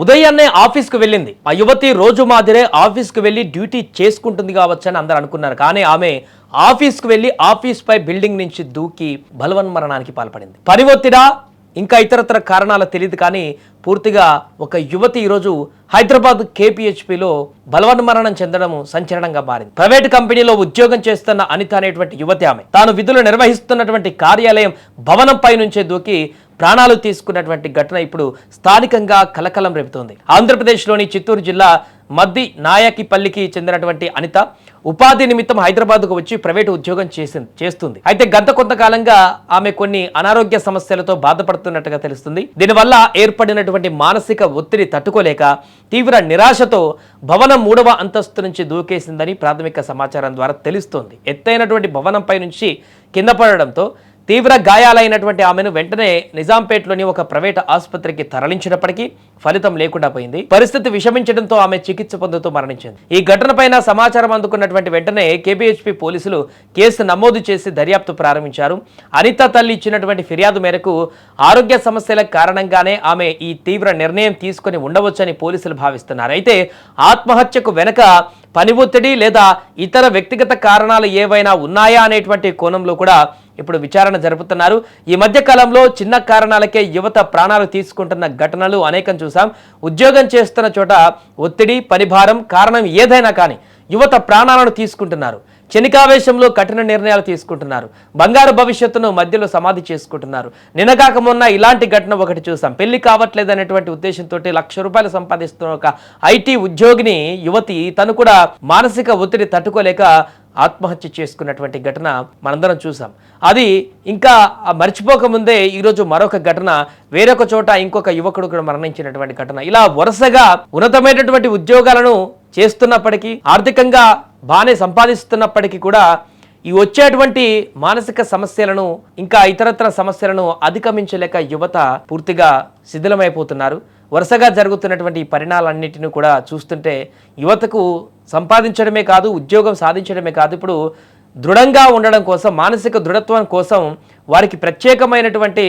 ఉదయాన్నే ఆఫీస్కు వెళ్ళింది. ఆ యువతి రోజు మాదిరే ఆఫీస్కు వెళ్ళి డ్యూటీ చేసుకుంటుంది కావచ్చని అందరూ అనుకున్నారు. కానీ ఆమె ఆఫీస్కు వెళ్ళి ఆఫీస్ పై బిల్డింగ్ నుంచి దూకి బలవన్మరణానికి పాల్పడింది. పని ఒత్తిడా ఇంకా ఇతరత్ర కారణాలు తెలియదు కానీ పూర్తిగా ఒక యువతి ఈరోజు హైదరాబాద్ కేపీహెచ్పిలో బలవన్మరణం చెందడం సంచలనంగా మారింది. ప్రైవేట్ కంపెనీలో ఉద్యోగం చేస్తున్న అనిత అనేటువంటి యువతి ఆమె తాను విధులు నిర్వహిస్తున్నటువంటి కార్యాలయం భవనంపై నుంచే దూకి ప్రాణాలు తీసుకున్నటువంటి ఘటన ఇప్పుడు స్థానికంగా కలకలం రేపుతోంది. ఆంధ్రప్రదేశ్లోని చిత్తూరు జిల్లా మద్ది నాయకిపల్లికి చెందినటువంటి అనిత ఉపాధి నిమిత్తం హైదరాబాద్కు వచ్చి ప్రైవేటు ఉద్యోగం చేస్తుంది. అయితే గత కొంతకాలంగా ఆమె కొన్ని అనారోగ్య సమస్యలతో బాధపడుతున్నట్టుగా తెలుస్తుంది. దీనివల్ల ఏర్పడినటువంటి మానసిక ఒత్తిడి తట్టుకోలేక తీవ్ర నిరాశతో భవనం 3వ అంతస్తు నుంచి దూకేసిందని ప్రాథమిక సమాచారం ద్వారా తెలుస్తోంది. ఎత్తైనటువంటి భవనంపై నుంచి కింద పడడంతో తీవ్ర గాయాలైనటువంటి ఆమెను వెంటనే నిజాంపేటలోని ఒక ప్రైవేట్ ఆసుపత్రికి తరలించినప్పటికీ ఫలితం లేకుండా పోయింది. పరిస్థితి విషమించడంతో ఆమె చికిత్స పొందుతూ మరణించింది. ఈ ఘటనపైన సమాచారం అందుకున్నటువంటి వెంటనే కేపీహెచ్పి పోలీసులు కేసు నమోదు చేసి దర్యాప్తు ప్రారంభించారు. అనిత తల్లి ఇచ్చినటువంటి ఫిర్యాదు మేరకు ఆరోగ్య సమస్యల కారణంగానే ఆమె ఈ తీవ్ర నిర్ణయం తీసుకుని ఉండవచ్చని పోలీసులు భావిస్తున్నారు. అయితే ఆత్మహత్యకు వెనక పని ఒత్తిడి లేదా ఇతర వ్యక్తిగత కారణాలు ఏవైనా ఉన్నాయా అనేటువంటి కోణంలో కూడా ఇప్పుడు విచారణ జరుపుతున్నారు. ఈ మధ్య కాలంలో చిన్న కారణాలకే యువత ప్రాణాలు తీసుకుంటున్న ఘటనలు అనేకం చూసాం. ఉద్యోగం చేస్తున్న చోట ఒత్తిడి, పనిభారం కారణం ఏదైనా కానీ యువత ప్రాణాలను తీసుకుంటున్నారు. క్షణికావేశంలో కఠిన నిర్ణయాలు తీసుకుంటున్నారు. బంగారు భవిష్యత్తును మధ్యలో సమాధి చేసుకుంటున్నారు. నిన్నగాక మొన్న ఇలాంటి ఘటన ఒకటి చూసాం. పెళ్లి కావట్లేదు అనేటువంటి ఉద్దేశంతో ₹1,00,000 సంపాదిస్తున్న ఒక ఐటీ ఉద్యోగిని యువతి తను కూడా మానసిక ఒత్తిడి తట్టుకోలేక ఆత్మహత్య చేసుకున్నటువంటి ఘటన మనందరం చూసాం. అది ఇంకా మర్చిపోకముందే ఈరోజు మరొక ఘటన వేరొక చోట ఇంకొక యువకుడు కూడా మరణించినటువంటి ఘటన. ఇలా వరుసగా ఉన్నతమైనటువంటి ఉద్యోగాలను చేస్తున్నప్పటికీ ఆర్థికంగా బాగానే సంపాదిస్తున్నప్పటికీ కూడా ఈ వచ్చేటువంటి మానసిక సమస్యలను ఇంకా ఇతరత్ర సమస్యలను అధిగమించలేక యువత పూర్తిగా శిథిలమైపోతున్నారు. వరుసగా జరుగుతున్నటువంటి ఈ పరిణామాలన్నింటినీ కూడా చూస్తుంటే యువతకు సంపాదించడమే కాదు, ఉద్యోగం సాధించడమే కాదు, ఇప్పుడు దృఢంగా ఉండడం కోసం, మానసిక దృఢత్వం కోసం వారికి ప్రత్యేకమైనటువంటి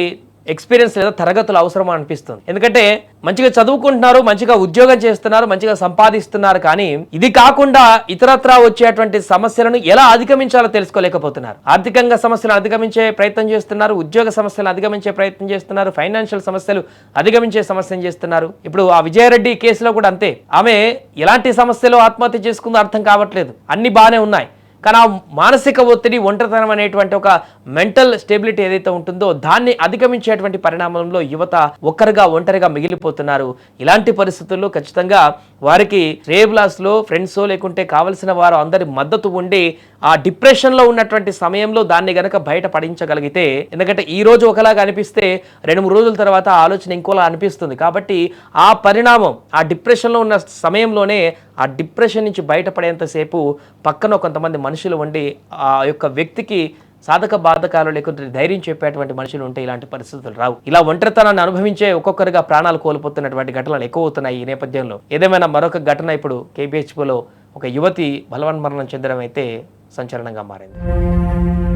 ఎక్స్పీరియన్స్ లేదా తరగతులు అవసరం అనిపిస్తుంది. ఎందుకంటే మంచిగా చదువుకుంటున్నారు, మంచిగా ఉద్యోగం చేస్తున్నారు, మంచిగా సంపాదిస్తున్నారు, కానీ ఇది కాకుండా ఇతరత్రా వచ్చేటువంటి సమస్యలను ఎలా అధిగమించాలో తెలుసుకోలేకపోతున్నారు. ఆర్థికంగా సమస్యలను అధిగమించే ప్రయత్నం చేస్తున్నారు, ఉద్యోగ సమస్యలను అధిగమించే ప్రయత్నం చేస్తున్నారు, ఫైనాన్షియల్ సమస్యలు అధిగమించే సమస్యను చేస్తున్నారు. ఇప్పుడు ఆ విజయారెడ్డి కేసులో కూడా అంతే. ఆమె ఎలాంటి సమస్యలో ఆత్మహత్య చేసుకుందో అర్థం కావట్లేదు. అన్ని బాగానే ఉన్నాయి, కానీ ఆ మానసిక ఒత్తిడి, ఒంటరితనం అనేటువంటి ఒక మెంటల్ స్టెబిలిటీ ఏదైతే ఉంటుందో దాన్ని అధిగమించేటువంటి పరిణామంలో యువత ఒంటరిగా మిగిలిపోతున్నారు. ఇలాంటి పరిస్థితుల్లో ఖచ్చితంగా వారికి శ్రేయభిలాషులో ఫ్రెండ్సో లేకుంటే కావలసిన వారు అందరి మద్దతు ఉండి ఆ డిప్రెషన్లో ఉన్నటువంటి సమయంలో దాన్ని గనక బయట పడించగలిగితే, ఎందుకంటే ఈ రోజు ఒకలాగా అనిపిస్తే 2-3 రోజుల తర్వాత ఆలోచన ఇంకోలా అనిపిస్తుంది. కాబట్టి ఆ పరిణామం, ఆ డిప్రెషన్లో ఉన్న సమయంలోనే ఆ డిప్రెషన్ నుంచి బయటపడేంతసేపు పక్కన కొంతమంది మనుషులు ఉండి ఆ యొక్క వ్యక్తికి సాధక బాధకాలు లేకుంటే ధైర్యం చెప్పేటువంటి మనుషులు ఉంటే ఇలాంటి పరిస్థితులు రావు. ఇలా ఒంటరితనాన్ని అనుభవించే ఒక్కొక్కరుగా ప్రాణాలు కోల్పోతున్నటువంటి ఘటనలు ఎక్కువ అవుతున్నాయి ఈ నేపథ్యంలో. ఏదేమైనా మరొక ఘటన ఇప్పుడు కేపీహెచ్పిలో ఒక యువతి బలవన్మరణం చెందడం అయితే సంచలనంగా మారింది.